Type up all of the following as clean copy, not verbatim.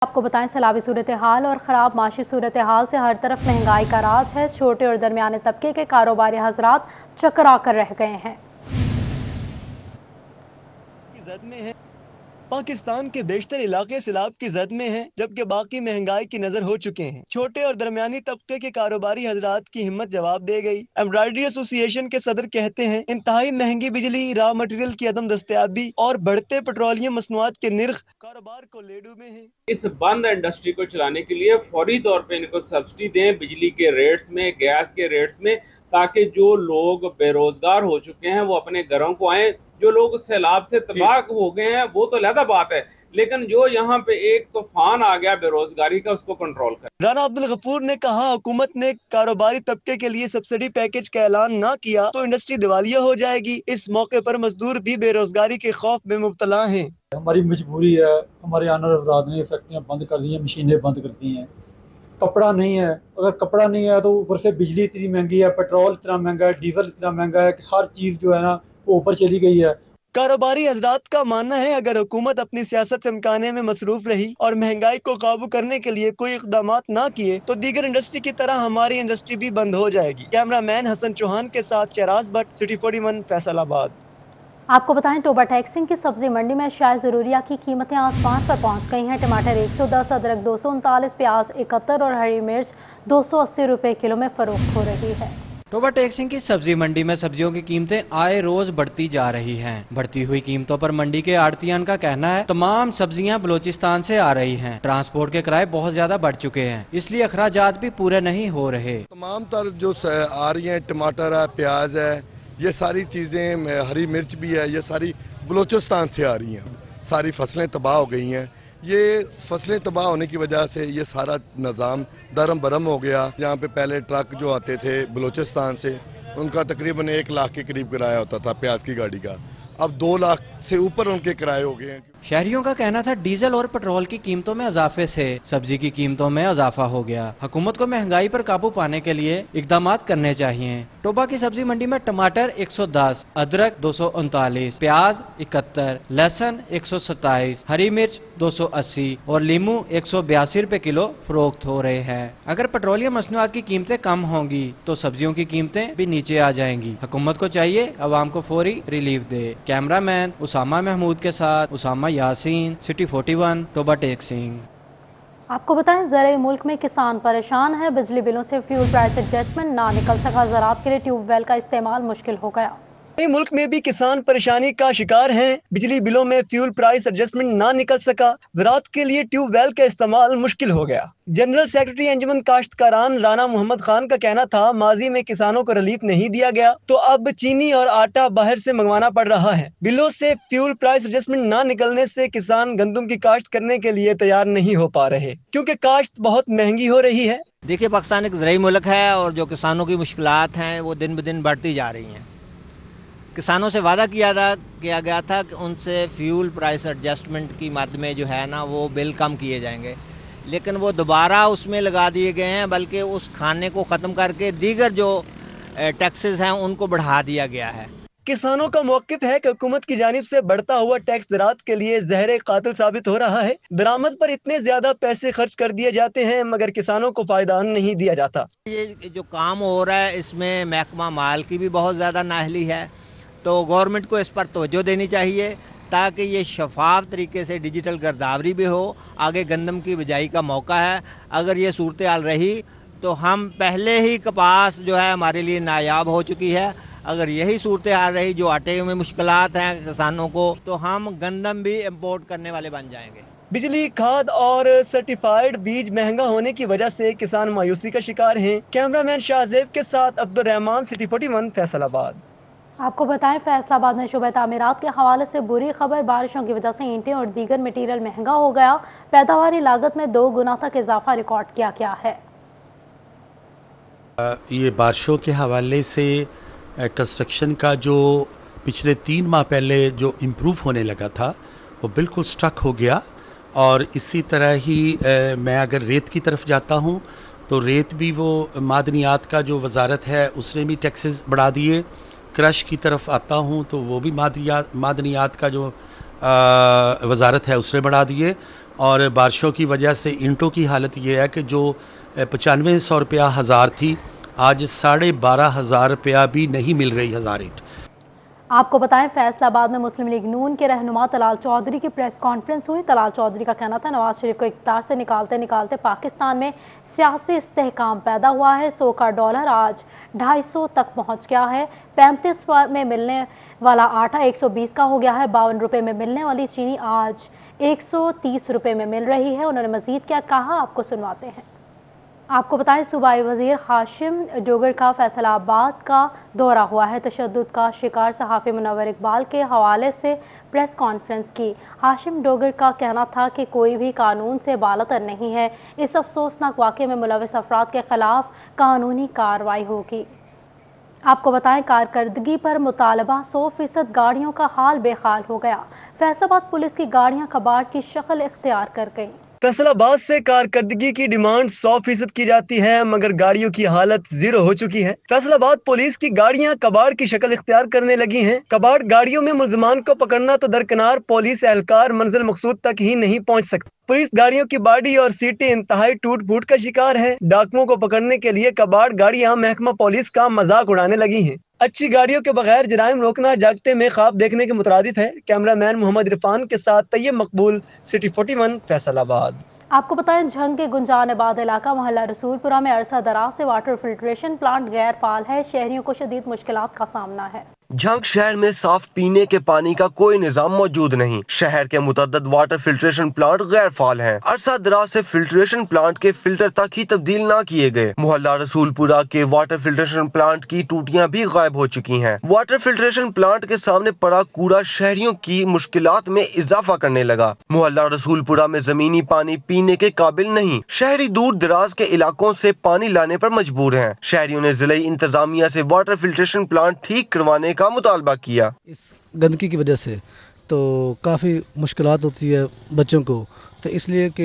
आपको बताएं, सैलाबी सूरत-ए-हाल और ख़राब माशी सूरत-ए-हाल से हर तरफ महंगाई का राज है। छोटे और दरमियाने तबके के कारोबारी हजरात चकरा कर रह गए हैं। पाकिस्तान के बेशतर इलाके सैलाब की जद में हैं, जबकि बाकी महंगाई की नजर हो चुके हैं। छोटे और दरमियानी तबके के कारोबारी हजरात की हिम्मत जवाब दे गई। एम्ब्रॉयडरी एसोसिएशन के सदर कहते हैं, इंतहाई महंगी बिजली, रॉ मटेरियल की अदम दस्तयाबी और बढ़ते पेट्रोलियम मसनूआत के निर्ख कारोबार को ले डूबे हैं। इस बंद इंडस्ट्री को चलाने के लिए फौरी तौर पे इनको सब्सिडी दें बिजली के रेट्स में, गैस के रेट्स में, ताकि जो लोग बेरोजगार हो चुके हैं वो अपने घरों को आए। जो लोग सैलाब से तबाह हो गए हैं वो तो अलग बात है, लेकिन जो यहाँ पे एक तूफान आ गया बेरोजगारी का, उसको कंट्रोल कर। राना अब्दुल गफूर ने कहा, हुकूमत ने कारोबारी तबके के लिए सब्सिडी पैकेज का ऐलान न किया तो इंडस्ट्री दिवालिया हो जाएगी। इस मौके पर मजदूर भी बेरोजगारी के खौफ में मुब्तला हैं। हमारी मजबूरी है, हमारे आनर अफराद ने फैक्ट्रियाँ बंद कर दी हैं, मशीनें बंद कर दी हैं। कपड़ा नहीं है, अगर कपड़ा नहीं है तो ऊपर से बिजली इतनी महंगी है, पेट्रोल इतना महंगा है, डीजल इतना महंगा है कि हर चीज़ जो है ना वो ऊपर चली गई है। कारोबारी हजरात का मानना है, अगर हुकूमत अपनी सियासत चमकाने में मसरूफ रही और महंगाई को काबू करने के लिए कोई इक़दामात ना किए तो दीगर इंडस्ट्री की तरह हमारी इंडस्ट्री भी बंद हो जाएगी। कैमरामैन हसन चौहान के साथ शराज भट्ट, सिटी 41 फैसलाबाद। आपको बताएं, टोबा टैक्सिंग की सब्जी मंडी में अशिया ज़रूरिया की कीमतें आसमान पर पहुंच गई हैं। टमाटर 110, अदरक 239, प्याज 71 और हरी मिर्च 280 रुपए किलो में फरोख्त हो रही है। टोबा टैक्सिंग की सब्जी मंडी में सब्जियों की कीमतें आए रोज बढ़ती जा रही हैं। बढ़ती हुई कीमतों पर मंडी के आड़तियान का कहना है, तमाम सब्जियां बलोचिस्तान से आ रही हैं। ट्रांसपोर्ट के किराए बहुत ज्यादा बढ़ चुके हैं, इसलिए अखराजात भी पूरे नहीं हो रहे। तमाम तर जो आ रही हैं, टमाटर है, प्याज है, ये सारी चीजें, हरी मिर्च भी है, ये सारी बलोचिस्तान से आ रही हैं। सारी फसलें तबाह हो गई हैं। ये फसलें तबाह होने की वजह से ये सारा निज़ाम दरम बरम हो गया। यहाँ पे पहले ट्रक जो आते थे बलूचिस्तान से, उनका तकरीबन 1 लाख के करीब किराया होता था प्याज की गाड़ी का, अब 2 लाख से ऊपर उनके किराए हो गए हैं। शहरियों का कहना था, डीजल और पेट्रोल की कीमतों में इजाफे से सब्जी की कीमतों में इजाफा हो गया। हुकूमत को महंगाई पर काबू पाने के लिए इकदामात करने चाहिए। टोबा की सब्जी मंडी में टमाटर 110, अदरक 239, प्याज 71, लहसुन 127, हरी मिर्च 280 और लीमू 182 रुपए किलो फरोख्त हो रहे हैं। अगर पेट्रोलियम मसनूआत की कीमतें कम होंगी तो सब्जियों की कीमतें भी नीचे आ जाएंगी। हुकूमत को चाहिए अवाम को फौरी रिलीफ दे। कैमरामैन उसामा महमूद के साथ उसामा यासीन, सिटी 41, टोबा टैक्सिंग। आपको बताएं, ज़राए मुल्क में किसान परेशान है। बिजली बिलों से फ्यूल प्राइस एडजस्टमेंट ना निकल सका, ज़राअत के लिए ट्यूबवेल का इस्तेमाल मुश्किल हो गया। मुल्क में भी किसान परेशानी का शिकार हैं। बिजली बिलों में फ्यूल प्राइस एडजस्टमेंट ना निकल सका, ज़राअत के लिए ट्यूबवेल का इस्तेमाल मुश्किल हो गया। जनरल सेक्रेटरी अंजुमन काश्तकारान राना मोहम्मद खान का कहना था, माजी में किसानों को रिलीफ नहीं दिया गया तो अब चीनी और आटा बाहर से मंगवाना पड़ रहा है। बिलों से फ्यूल प्राइस एडजस्टमेंट ना निकलने से किसान गंदम की काश्त करने के लिए तैयार नहीं हो पा रहे, क्योंकि काश्त बहुत महंगी हो रही है। देखिए, पाकिस्तान एक ज़राई मुल्क है और जो किसानों की मुश्किलात हैं वो दिन ब दिन बढ़ती जा रही हैं। किसानों से वादा किया गया था कि उनसे फ्यूल प्राइस एडजस्टमेंट की मद में जो है ना वो बिल कम किए जाएंगे, लेकिन वो दोबारा उसमें लगा दिए गए हैं, बल्कि उस खाने को ख़त्म करके दीगर जो टैक्सेस हैं उनको बढ़ा दिया गया है। किसानों का मौक़िफ़ है कि हुकूमत की जानिब से बढ़ता हुआ टैक्स ज़राअत के लिए ज़हर कातिल साबित हो रहा है। दरामद पर इतने ज्यादा पैसे खर्च कर दिए जाते हैं मगर किसानों को फायदा नहीं दिया जाता। ये जो काम हो रहा है इसमें महकमा माल की भी बहुत ज़्यादा नाअहली है, तो गवर्नमेंट को इस पर तवज्जो देनी चाहिए ताकि ये शफाफ तरीके से डिजिटल गिरदावरी भी हो। आगे गंदम की बिजाई का मौका है, अगर ये सूरत हाल रही तो हम पहले ही कपास जो है हमारे लिए नायाब हो चुकी है। अगर यही सूरत हाल रही, जो आटे में मुश्किलात हैं किसानों को, तो हम गंदम भी इंपोर्ट करने वाले बन जाएंगे। बिजली, खाद और सर्टिफाइड बीज महंगा होने की वजह से किसान मायूसी का शिकार हैं। कैमरामैन शाहजेब के साथ अब्दुल रहमान, सिटी 41 फैसलाबाद। आपको बताएं, फैसलाबाद में शुबह तामीरात के हवाले से बुरी खबर। बारिशों की वजह से ईंटें और दीगर मटीरियल महंगा हो गया। पैदावारी लागत में 2 गुना तक इजाफा रिकॉर्ड किया गया है। ये बारिशों के हवाले से कंस्ट्रक्शन का जो पिछले 3 माह पहले जो इम्प्रूव होने लगा था वो बिल्कुल स्टक हो गया। और इसी तरह ही मैं अगर रेत की तरफ जाता हूँ तो रेत भी वो मादनियात का जो वजारत है उसने भी टैक्सेस बढ़ा दिए। क्रश की तरफ आता हूँ तो वो भी मादनियात का जो वजारत है उसने बढ़ा दिए। और बारिशों की वजह से ईंटों की हालत ये है कि जो 9500 रुपया हज़ार थी, आज 12,500 रुपया भी नहीं मिल रही 1000 ईंट। आपको बताएं, फैसलाबाद में मुस्लिम लीग नून के रहनुमा तलाल चौधरी की प्रेस कॉन्फ्रेंस हुई। तलाल चौधरी का कहना था, नवाज शरीफ को इख्तियार से निकालते निकालते पाकिस्तान में सियासी इस्तेहकाम पैदा हुआ है। 100 का डॉलर आज 250 तक पहुंच गया है। 35 में मिलने वाला आटा 120 का हो गया है। 52 रुपए में मिलने वाली चीनी आज 130 रुपए में मिल रही है। उन्होंने मजीद क्या कहा, आपको सुनवाते हैं। आपको बताएं, सूबाई वजीर हाशिम डोगर का फैसलाबाद का दौरा हुआ है। तशद्दुद का शिकार सहाफ़ी मुनव्वर इकबाल के हवाले से प्रेस कॉन्फ्रेंस की। हाशिम डोगर का कहना था कि कोई भी कानून से बालतर नहीं है। इस अफसोसनाक वाक़े में मुलविस अफराद के खिलाफ कानूनी कार्रवाई होगी। आपको बताएं, कारकर्दगी पर मुतालबा 100% गाड़ियों का हाल बेहाल हो गया। फैसलाबाद पुलिस की गाड़ियां कबाड़ की शक्ल इख्तियार कर गईं। फैसलाबाद से कारकर्दगी की डिमांड 100% की जाती है, मगर गाड़ियों की हालत जीरो हो चुकी है। फैसलाबाद पुलिस की गाड़ियां कबाड़ की शक्ल इख्तियार करने लगी हैं। कबाड़ गाड़ियों में मुलजमान को पकड़ना तो दरकिनार, पुलिस एहलकार मंजिल मकसूद तक ही नहीं पहुंच सकते। पुलिस गाड़ियों की बॉडी और सीटें इंतहाई टूट फूट का शिकार है। डाकुओं को पकड़ने के लिए कबाड़ गाड़ियां महकमा पुलिस का मजाक उड़ाने लगी हैं। अच्छी गाड़ियों के बगैर जराइम रोकना जागते में ख्वाब देखने के मुतरादिफ है। कैमरामैन मोहम्मद इरफान के साथ तैयब मकबूल, सिटी 41 फैसलाबाद। आपको बताएं, झंग के गुंजानाबाद इलाका मोहल्ला रसूलपुरा में अरसा दराज से वाटर फिल्ट्रेशन प्लांट गैर फाल है। शहरियों को शदीद मुश्किलात का सामना है। झंग शहर में साफ पीने के पानी का कोई निजाम मौजूद नहीं। शहर के मुतअद्दिद वाटर फिल्ट्रेशन प्लांट गैर फाल हैं। अरसा दराज से फिल्ट्रेशन प्लांट के फिल्टर तक ही तब्दील न किए गए। मोहल्ला रसूलपुरा के वाटर फिल्ट्रेशन प्लांट की टूटियां भी गायब हो चुकी हैं। वाटर फिल्ट्रेशन प्लांट के सामने पड़ा कूड़ा शहरियों की मुश्किलात में इजाफा करने लगा। मोहल्ला रसूलपुरा में जमीनी पानी पीने के काबिल नहीं। शहरी दूर दराज के इलाकों से पानी लाने पर मजबूर हैं। शहरियों ने जिले इंतजामिया से वाटर फिल्ट्रेशन प्लांट ठीक करवाने का मुतालबा किया। इस गंदगी की वजह से तो काफ़ी मुश्किलात होती है बच्चों को, तो इसलिए कि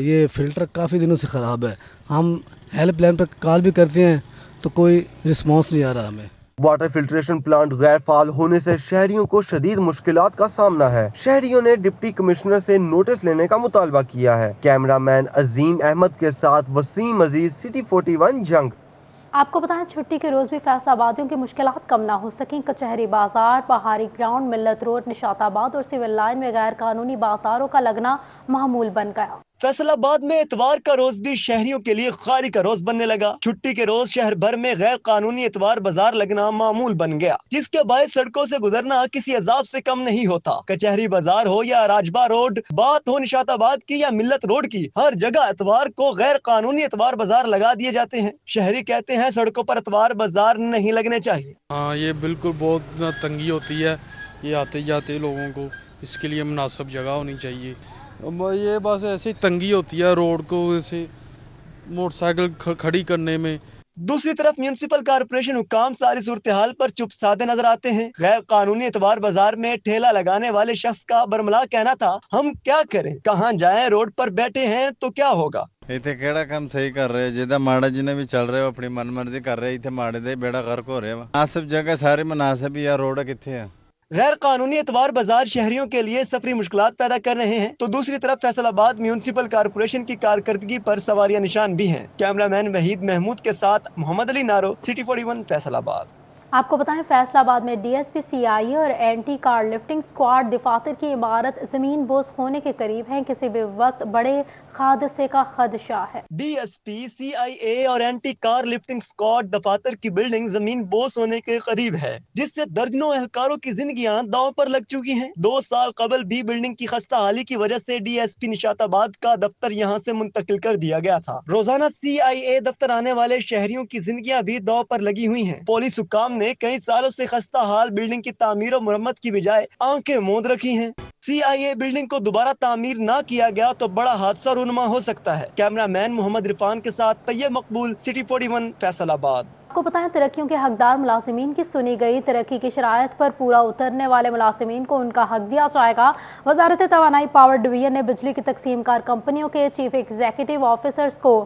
ये फ़िल्टर काफ़ी दिनों से ख़राब है। हम हेल्पलाइन पर कॉल भी करते हैं तो कोई रिस्पॉन्स नहीं आ रहा हमें। वाटर फिल्ट्रेशन प्लांट गैर फाल होने से शहरियों को शदीद मुश्किलात का सामना है। शहरियों ने डिप्टी कमिश्नर से नोटिस लेने का मुतालबा किया है। कैमरामैन अजीम अहमद के साथ वसीम अजीज, सिटी 41 जंग। आपको बताएं, छुट्टी के रोज भी फैसलाबादियों की मुश्किलात कम ना हो सकें। कचहरी बाजार, पहाड़ी ग्राउंड, मिल्लत रोड, निशाताबाद और सिविल लाइन में गैर कानूनी बाजारों का लगना मामूल बन गया। फैसलाबाद में इतवार का रोज भी शहरियों के लिए खारी का रोज बनने लगा। छुट्टी के रोज शहर भर में गैर कानूनी इतवार बाजार लगना मामूल बन गया, जिसके बायस सड़कों से गुजरना किसी अजाब से कम नहीं होता। कचहरी बाजार हो या राजबा रोड, बात हो निशाताबाद की या मिल्लत रोड की, हर जगह इतवार को गैर कानूनी इतवार बाजार लगा दिए जाते हैं। शहरी कहते हैं सड़कों पर इतवार बाजार नहीं लगने चाहिए। हाँ, ये बिल्कुल बहुत तंगी होती है ये आते जाते लोगों को, इसके लिए मुनासिब जगह होनी चाहिए। ये बस ऐसे तंगी होती है रोड को ऐसे मोटरसाइकिल खड़ी करने में। दूसरी तरफ म्यूनिसिपल कारपोरेशन हुकाम सारी सूरत हाल पर चुप साधे नजर आते हैं। गैर कानूनी इतवार बाजार में ठेला लगाने वाले शख्स का बरमला कहना था, हम क्या करें, कहाँ जाएं, रोड पर बैठे हैं तो क्या होगा। इतने केड़ा काम सही कर रहे जिदा माड़ा जी ने भी चल रहे हो, अपनी मनमर्जी कर रहे इतने माड़े दे बेड़ा गर्क हो रहे। मुनासिब जगह सारी मुनासिब या रोड कितने है। गैर कानूनी इतवार बाजार शहरियों के लिए सफरी मुश्किलात पैदा कर रहे हैं, तो दूसरी तरफ फैसलाबाद म्यूनिसिपल कारपोरेशन की कारकर्दगी पर सवारियां निशान भी हैं। कैमरामैन वहीद महमूद के साथ मोहम्मद अली नारो, सिटी 41 फैसलाबाद। आपको बताएं, फैसलाबाद में डीएसपी, सीआईए और एंटी कार लिफ्टिंग स्क्वाड दफातर की इमारत जमीन बोस होने के करीब है। किसी भी वक्त बड़े हादसे का खदशा है। डीएसपी, सीआईए और एंटी कार लिफ्टिंग स्क्वाड दफातर की बिल्डिंग जमीन बोस होने के करीब है, जिससे दर्जनों एहलकारों की जिंदगियां दांव पर लग चुकी हैं। 2 साल कबल भी बिल्डिंग की खस्ता हाली की वजह से डीएसपी निशाताबाद का दफ्तर यहां से मुंतकिल कर दिया गया था। रोजाना सीआईए दफ्तर आने वाले शहरियों की जिंदगियां भी दांव पर लगी हुई हैं। पुलिस हुकाम ने कई सालों से खस्ता हाल बिल्डिंग की तामीर और मुरम्मत की बजाय आंखें मूंद रखी हैं। सीआईए बिल्डिंग को दोबारा तामीर ना किया गया तो बड़ा हादसा रूनुमा हो सकता है। कैमरामैन मोहम्मद इरफान के साथ तैयब मकबूल, सिटी 41 फैसलाबाद। आपको बताएं, तरक्कियों के हकदार मुलाजिमीन की सुनी गई। तरक्की की शरायत पर पूरा उतरने वाले मुलाजिमीन को उनका हक दिया जाएगा। वजारत तवानाई पावर डिवीजन ने बिजली की तकसीम कार कंपनियों के चीफ एग्जीक्यूटिव ऑफिसर्स को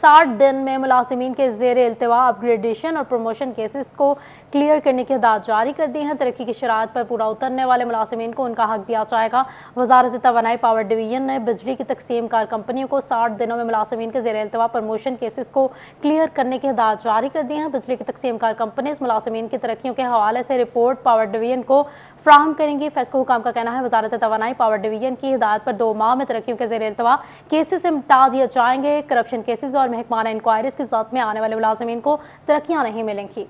60 दिन में मुलाजिमीन के ज़ेर इल्तिवा अपग्रेडेशन और प्रमोशन केसेस को क्लियर करने की हिदायत जारी कर दी है। तरक्की की शराइत पर पूरा उतरने वाले मुलाजिमीन को उनका हक दिया जाएगा। वजारत तवानाई पावर डिवीजन ने बिजली की तकसीम कार कंपनियों को 60 दिनों में मुलाजिमीन के ज़ेर इल्तिवा प्रमोशन केसेस को क्लियर करने की हिदायत जारी कर दी है। बिजली की तकसीम कार कंपनी मुलाजिमीन की तरक्कियों के हवाले से रिपोर्ट पावर डिवीजन को फ्राहम करेंगी। फेस्को हुकाम का कहना है वजारत तवानाई पावर डिवीजन की हिदायत पर 2 माह में तरक्कियों के ज़ेर इल्तिवा केसेस से मिटा दिए जाएंगे। करप्शन केसेस और महकमाना इंक्वायरीज की ज़द में आने वाले मुलाजिमीन को तरक्कियां नहीं मिलेंगी।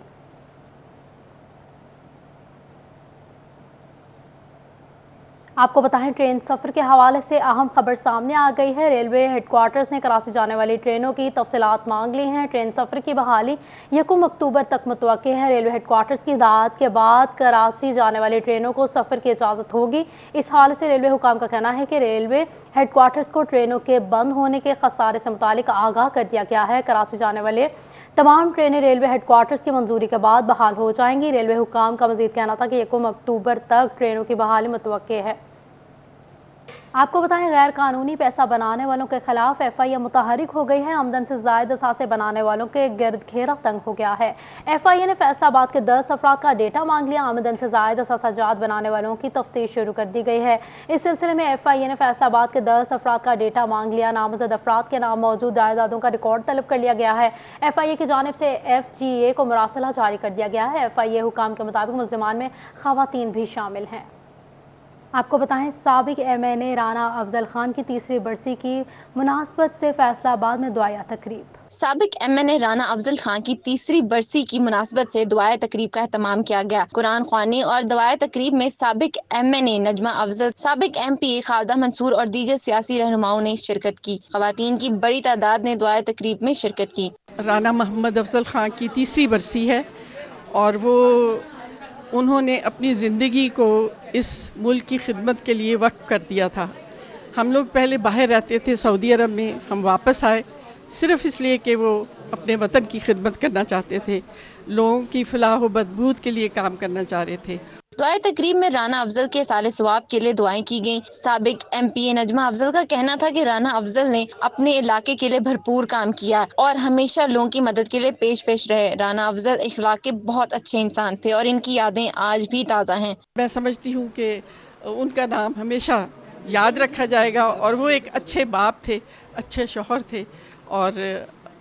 आपको बताएं, ट्रेन सफर के हवाले से अहम खबर सामने आ गई है। रेलवे हेडक्वार्टर्स ने कराची जाने वाली ट्रेनों की तफसीलात मांग ली हैं। ट्रेन सफर की बहाली 1 अक्टूबर तक मुतवक्के है। रेलवे हेडक्वार्टर्स की हिदायत के बाद कराची जाने वाली ट्रेनों को सफर की इजाजत होगी। इस हाल से रेलवे हुकाम का कहना है कि रेलवे हेडक्वार्टर्स को ट्रेनों के बंद होने के खसारे से मुतालिक आगाह कर दिया गया है। कराची जाने वाले तमाम ट्रेनें रेलवे हेडक्वार्टर्स की मंजूरी के बाद बहाल हो जाएंगी। रेलवे हुकाम का मजीद कहना था कि 1 अक्टूबर तक ट्रेनों की बहाली मुतवक्के है। आपको बताएं, गैर कानूनी पैसा बनाने वालों के खिलाफ FIA मुतहरिक हो गई है। आमदन से जायद असासे बनाने वालों के गिरद घेरा तंग हो गया है। FIA ने फैसलाबाद के 10 अफराद का डेटा मांग लिया। आमदन से जायद असासाजात बनाने वालों की तफ्तीश शुरू कर दी गई है। इस सिलसिले में FIA ने फैसलाबाद के 10 अफराद का डेटा मांग लिया। नामजद अफराद के नाम मौजूद जायदादों का रिकॉर्ड तलब कर लिया गया है। FIA की जानिब से FGA को मुरासला जारी कर दिया गया है। FIA हुकाम के मुताबिक मुल्जिमान में खवातीन भी शामिल हैं। आपको बताएं, साबिक MNA राना अफजल खान की तीसरी बरसी की मुनासबत से फैसलाबाद में दुआया तकरीब। साबिक MNA राना अफजल खान की तीसरी बरसी की मुनासबत से दुआए तकरीब का एहतमाम किया गया। कुरान ख्वानी और दुआए तकरीब में साबिक MNA नजमा अफजल, साबिक MP खालदा मंसूर और दीगर सियासी रहनुमाओं ने शिरकत की। खवातीन की बड़ी तादाद ने दुआए तकरीब में शिरकत की। राना मोहम्मद अफजल खान की तीसरी बरसी है और वो उन्होंने अपनी ज़िंदगी को इस मुल्क की खिदमत के लिए वक्फ कर दिया था। हम लोग पहले बाहर रहते थे सऊदी अरब में, हम वापस आए सिर्फ इसलिए कि वो अपने वतन की खिदमत करना चाहते थे, लोगों की फलाह व बहबूद के लिए काम करना चाह रहे थे। दुआए तकरीब में राना अफजल के साले सवाब के लिए दुआएं की गईं। साबिक MP नजमा अफजल का कहना था कि राना अफजल ने अपने इलाके के लिए भरपूर काम किया और हमेशा लोगों की मदद के लिए पेश रहे। राना अफजल इखलाक के बहुत अच्छे इंसान थे और इनकी यादें आज भी ताज़ा हैं। मैं समझती हूँ कि उनका नाम हमेशा याद रखा जाएगा और वो एक अच्छे बाप थे, अच्छे शौहर थे और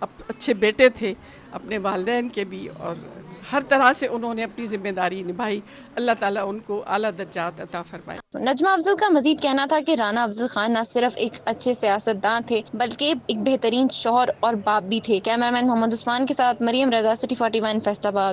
अच्छे बेटे थे अपने वालिदैन के भी, और हर तरह से उन्होंने अपनी जिम्मेदारी निभाई। अल्लाह ताला उनको आला दर्जात अता फरमाए। नजमा अफजल का मजीद कहना था कि राना अफजल खान न सिर्फ एक अच्छे सियासतदान थे बल्कि एक बेहतरीन शौहर और बाप भी थे। कैमरामैन मोहम्मद उस्मान के साथ मरियम रजा, सिटी 41 फैसलाबाद।